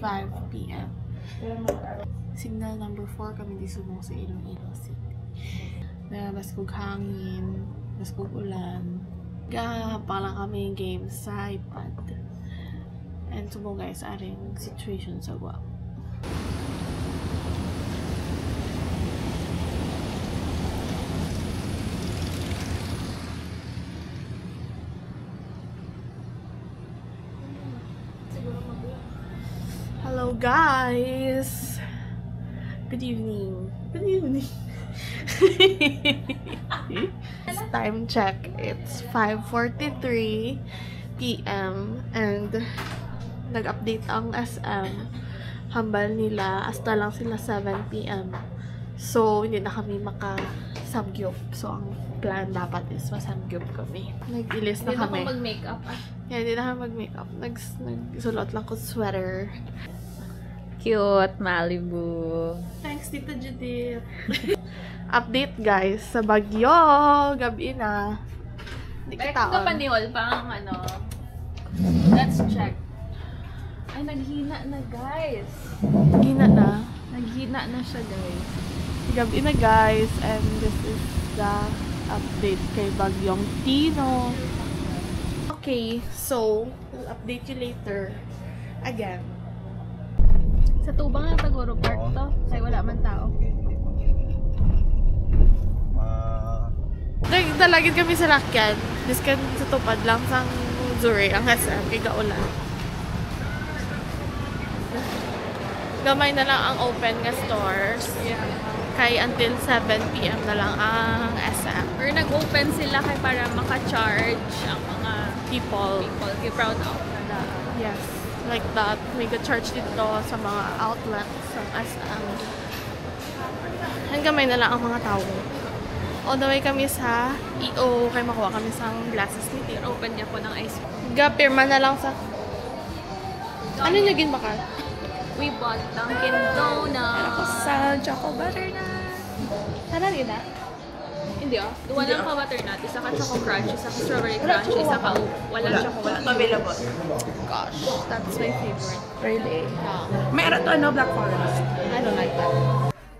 5 p.m. Signal number 4 kami di sumong sa Iloilo City. Na baskog hangin, baskog ulan. Gahapang lang kami game sa iPad. And sumong guys, aring situation sa Guam. Hello guys! Good evening. Good evening. It's time check. It's 5:43 p.m. and nag-update ang SM. Hambal nila hasta lang sila 7 p.m. So, hindi na kami maka-samgyup. So, ang plan dapat is masamgyup kami. Nag-ilis na kami. Hindi na mag-makeup. Yeah, hindi na kami mag-makeup. Nagsulot lang ko sweater. Cute, Malibu. Thanks, Tita Judith. Update, guys. Sa Bagyo. Gabi na. Hindi kita on. Panihol pang ano. Let's check. Ay, naghina na, guys. Naghina na. Naghina na siya, guys. Gabi na, guys. And this is the update kay Bagyong Tino. Okay, so, we'll update you later. Again. Sa Tubang na Tagoro Park to. Kaya wala man tao. Nagdalagin kami sa lakyan. Diskan sa tupad lang sang Zuri, ang SM, kay Gaulan. Gamay na lang ang open nga stores. Yeah. Kay until 7 p.m. na lang ang SM. Or nag-open sila kay para maka-charge ang mga People. Kay proud out na Yes. Like that. May ga-charge dito sa mga outlets ng SM. Hanggang gamay na lang ang mga tao. On the way kami sa EO kay makuha kami sa glasses ni Tiro. open niya po ng ice cream. Pirma na lang sa... Ano nyo ginbakal? We bought Dunkin' Donuts. Sa choco butternut. Sana nila? Hindi ah. Duwa lang ka butternut. Isa ka choco crunch, isa ka strawberry crunch, isa ka wala choco. Wala available. Gosh, that's my favorite. Really? Yeah. Meron to ano, Black Forest. I don't like that.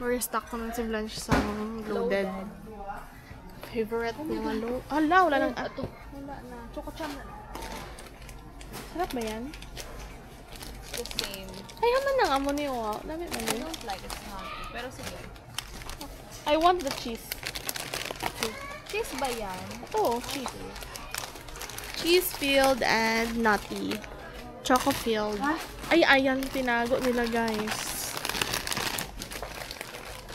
We're stuck naman si Blanche sa loaded. Favorite mga low. Wala lang. Ato. Wala na. Choco cham na. Sarap ba yan? The same. Ay, haman nang amo niyo. Dami man I yun. don't like it smoky. Pero sige. I want the cheese. Cheese ba yan? Ito, cheese. Cheese filled and nutty. Choco filled. Ay, ayan, tinago nila, guys.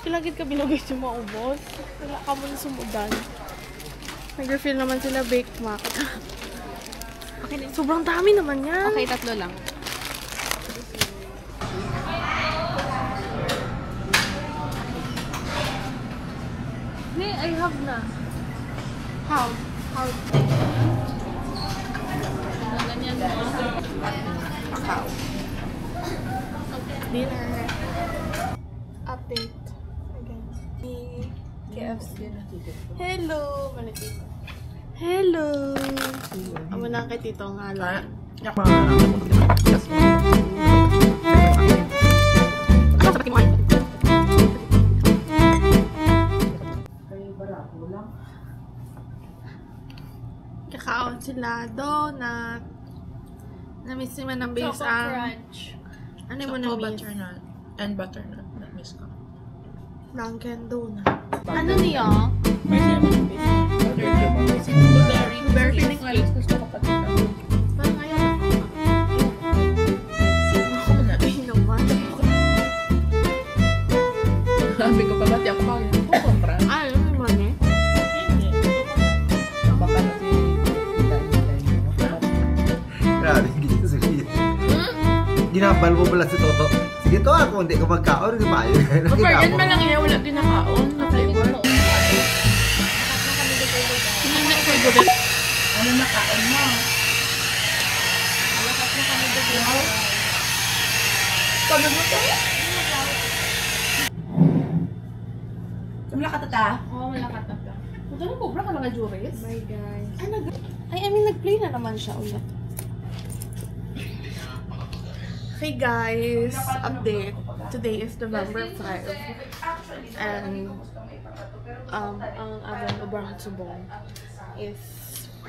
Pilagid ka binagay yung maubos. Wala ka mo na sumudan. Nag-refill naman sila baked mac. Okay, Sobrang dami naman yan. okay, tatlo lang. Hey, I have na. How? Ganyan mo. Kakao. Dinner. Update. Again. KFC na Hello! Malatito. Hello! Amo na kay Tito nga lang. Ano sa pakin mo? Kakaon sila donut. Na-miss naman ang base Choco ang... crunch. Ano mo Choco na-miss? butternut and butternut. Na-miss ko. Dunkin' Donut. Ano niya? Blueberry. Feeling ko alas gusto ko pati ito. Parang ayaw ako. Ako na. Ay naman. Sabi ko pa ba't ako pa kumpra? Ay, ano naman eh? Hindi. Baka na si Grabe, ganyan sa kanya. Ginabal mo pala si Toto. Sige to, ako hindi ka magkaon, di ba? Kapag man lang yan, wala din nakaon na flavor. Ano nakaon mo? Malakas na kami dito. Kami mo to? Kamla ka tata? Oo, malakas na to. Ito na kubra ka lang ka, Juris? Bye guys. Ay, I mean, nag-play na naman siya ulit. Okay guys, update. Today is November 5. And ang among ubrahan subong is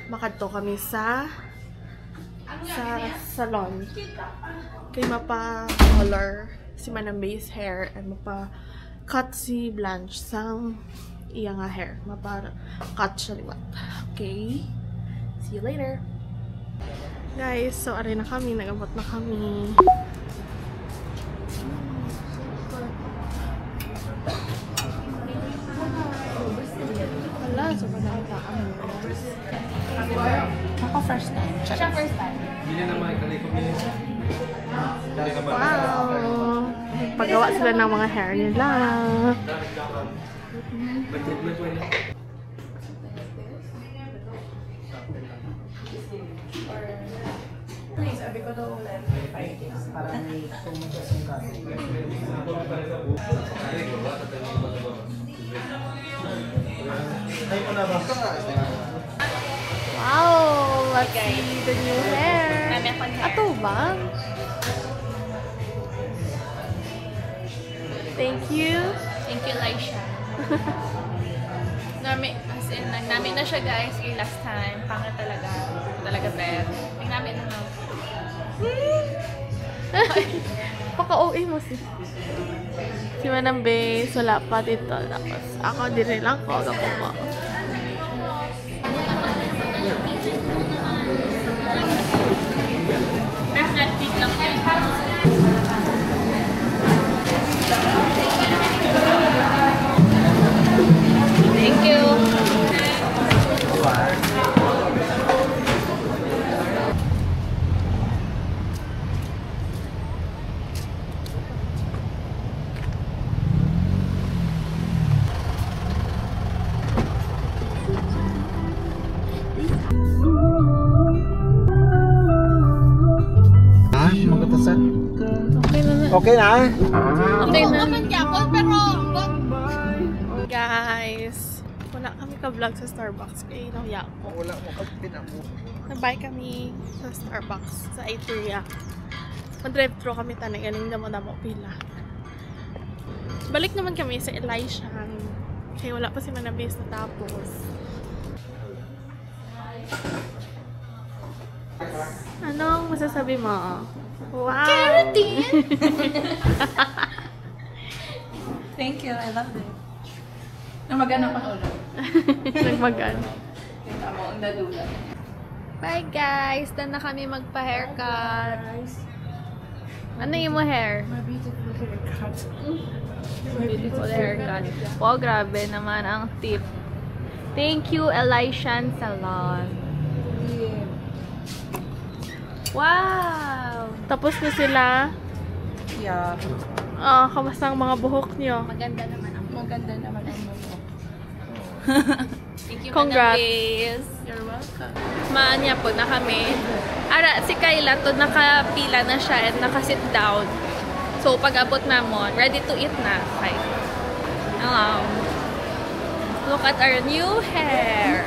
makadto kami sa salon. Kay mapa-color si Manang Bay's hair and mapa-cut si Blanche sang iya nga hair. Mapa-cut siya liwat. Okay? See you later! Guys, so aray na kami. Nag-abot na kami. Wala, so panata kami. Ako first time. Siya first time. Wow! Paggawa sila ng mga hair nila. Sabi ko daw ulit, 5 days. Para may tumuntos yung kasi. Wow! Let's see the new hair. Ato ba? Thank you. Thank you, Laisha. As in, namin na siya guys yung last time. Pangit talaga. Talaga bad. Namin na nga. Paka-OA mo si Manang Bay. Wala pa dito. Tapos ako din lang ko. Ako mo. Thank you. Okay na? Okay na. Guys, wala kami ka-vlog sa Starbucks. Kaya nahiya ko. Wala mo kasi mo. Nabay kami sa Starbucks sa Eteria. Mag-drive-thru kami tanay. Galing damo-damo pila. Balik naman kami sa Elisha. Kaya wala pa si Manang Bay na tapos. Anong masasabi mo? Wow! Thank you, I love it. Namagana pa ulo. Nagmagan. Kita mo, ang dadula. Bye guys! Done na kami magpa-haircut. Ano yung mo hair? My beautiful haircut. Beautiful haircut. Wow, grabe naman ang tip. Thank you, Elishan Salon. Wow! Tapos na sila. Yeah. Kamusta ang mga buhok niyo? Maganda naman ang Maganda naman ang mo. Thank you, Congrats. Manang. You're welcome. Maanya po na kami. Ara, si Kayla to nakapila na siya at nakasit down. So, pag-abot na mo, ready to eat na. Okay. Look at our new hair.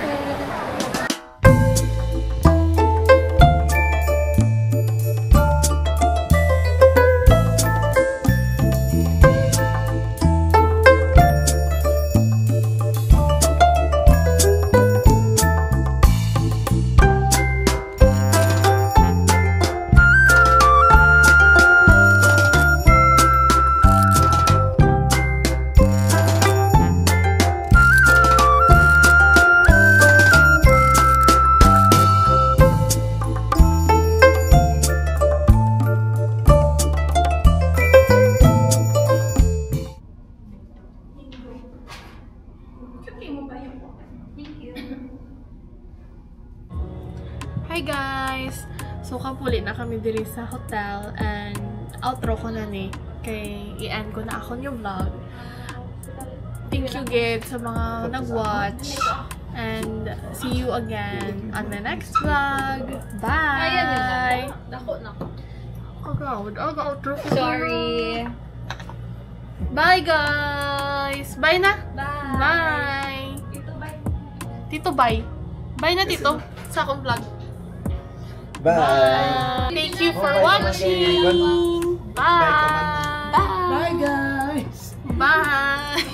Hi guys! So kapuli na kami diri sa hotel and outro ko na ni kay i-end ko na ako yung vlog. Thank you guys sa mga nag-watch and see you again on the next vlog. Bye! Ayan yun na. Nako. Outro ko. Sorry. Bye guys! Bye na! Bye. Bye! Tito, bye! Bye na tito sa akong vlog. Bye! Thank you for watching! Bye! Bye, guys! Bye!